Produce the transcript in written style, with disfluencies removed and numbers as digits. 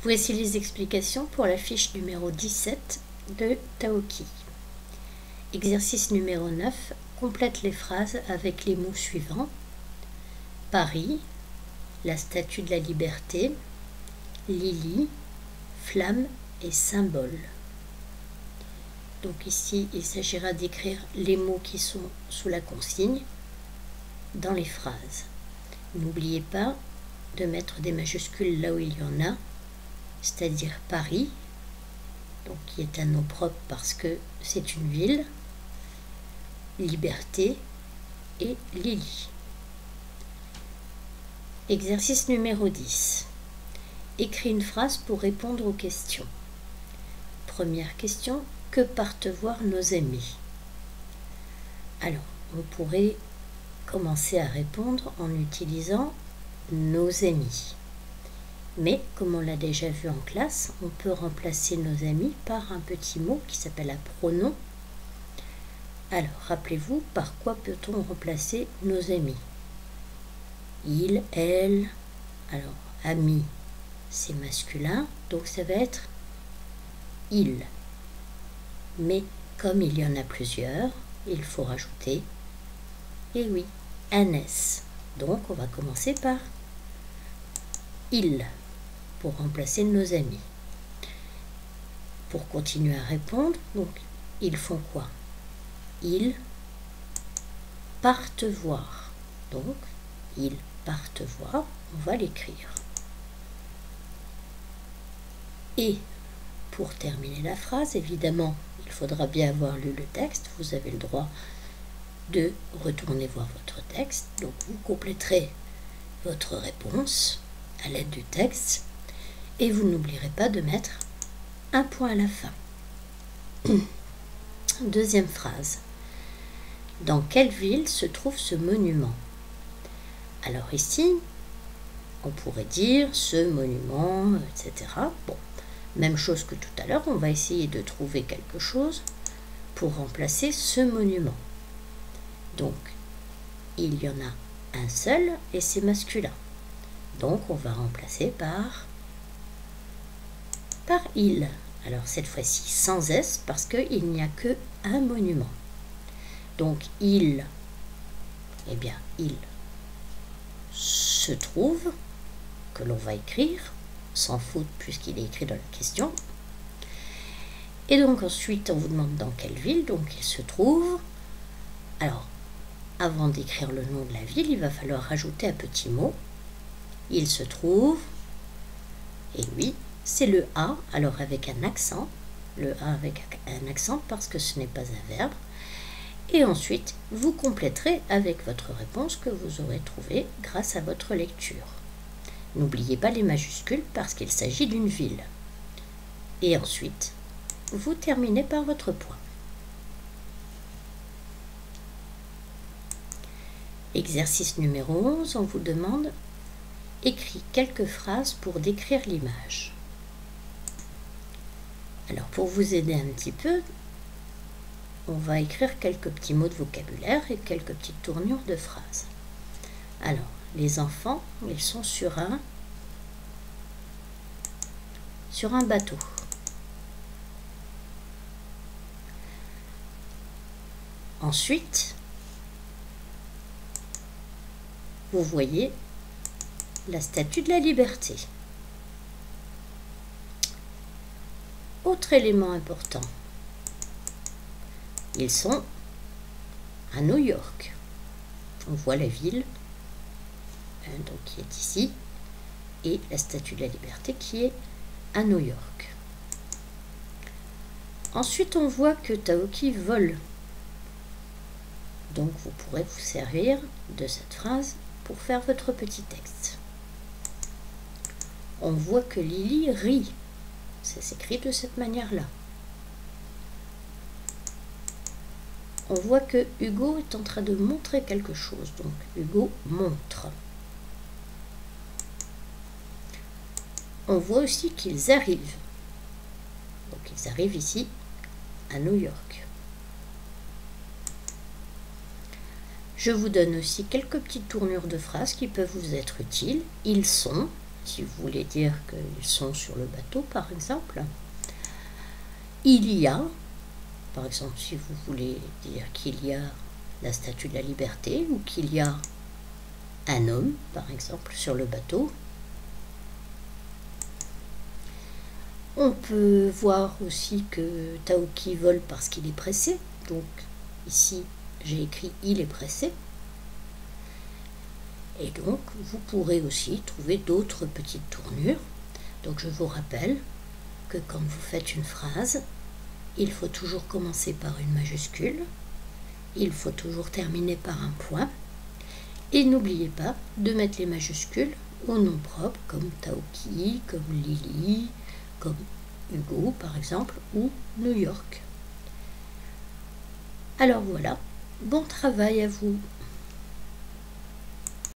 Voici les explications pour la fiche numéro 17 de Taoki. Exercice numéro 9. Complète les phrases avec les mots suivants. Paris, la statue de la liberté, Lily, flamme et symbole. Donc ici, il s'agira d'écrire les mots qui sont sous la consigne dans les phrases. N'oubliez pas de mettre des majuscules là où il y en a, c'est-à-dire Paris, donc qui est un nom propre parce que c'est une ville, Liberté et Lily. Exercice numéro 10. Écris une phrase pour répondre aux questions. Première question, que partent voir nos amis? Alors, on pourrait commencer à répondre en utilisant nos amis. Mais, comme on l'a déjà vu en classe, on peut remplacer nos amis par un petit mot qui s'appelle un pronom. Alors, rappelez-vous, par quoi peut-on remplacer nos amis? Il, elle. Alors, ami, c'est masculin, donc ça va être il. Mais comme il y en a plusieurs, il faut rajouter, et oui, un S. Donc, on va commencer par il pour remplacer nos amis. Pour continuer à répondre, donc, ils font quoi? Ils partent voir. Donc, ils partent voir, on va l'écrire. Et pour terminer la phrase, évidemment, il faudra bien avoir lu le texte. Vous avez le droit de retourner voir votre texte. Donc, vous compléterez votre réponse à l'aide du texte. Et vous n'oublierez pas de mettre un point à la fin. Deuxième phrase. Dans quelle ville se trouve ce monument? Alors ici, on pourrait dire ce monument, etc. Bon, même chose que tout à l'heure, on va essayer de trouver quelque chose pour remplacer ce monument. Donc, il y en a un seul et c'est masculin. Donc, on va remplacer par il. Alors, cette fois-ci, sans S, parce qu'il n'y a que un monument. Donc, il, eh bien, il se trouve, que l'on va écrire, sans faute puisqu'il est écrit dans la question. Et donc, ensuite, on vous demande dans quelle ville, donc il se trouve. Alors, avant d'écrire le nom de la ville, il va falloir rajouter un petit mot. Il se trouve, et oui, c'est le A, alors avec un accent, le A avec un accent parce que ce n'est pas un verbe. Et ensuite, vous compléterez avec votre réponse que vous aurez trouvée grâce à votre lecture. N'oubliez pas les majuscules parce qu'il s'agit d'une ville. Et ensuite, vous terminez par votre point. Exercice numéro 11, on vous demande « Écris quelques phrases pour décrire l'image ». Alors, pour vous aider un petit peu, on va écrire quelques petits mots de vocabulaire et quelques petites tournures de phrases. Alors, les enfants, ils sont sur un bateau. Ensuite, vous voyez la statue de la liberté. Autre élément important, ils sont à New York. On voit la ville donc, qui est ici et la statue de la liberté qui est à New York. Ensuite, on voit que Taoki vole. Donc, vous pourrez vous servir de cette phrase pour faire votre petit texte. On voit que Lily rit. Ça s'écrit de cette manière-là. On voit que Hugo est en train de montrer quelque chose. Donc, Hugo montre. On voit aussi qu'ils arrivent. Donc, ils arrivent ici, à New York. Je vous donne aussi quelques petites tournures de phrases qui peuvent vous être utiles. Ils sont, si vous voulez dire qu'ils sont sur le bateau, par exemple. Il y a, par exemple, si vous voulez dire qu'il y a la Statue de la Liberté ou qu'il y a un homme, par exemple, sur le bateau. On peut voir aussi que Taoki vole parce qu'il est pressé. Donc ici, j'ai écrit « il est pressé ». Et donc, vous pourrez aussi trouver d'autres petites tournures. Donc je vous rappelle que quand vous faites une phrase, il faut toujours commencer par une majuscule. Il faut toujours terminer par un point. Et n'oubliez pas de mettre les majuscules au nom propre, comme Taoki, comme Lily, comme Hugo par exemple, ou New York. Alors voilà, bon travail à vous!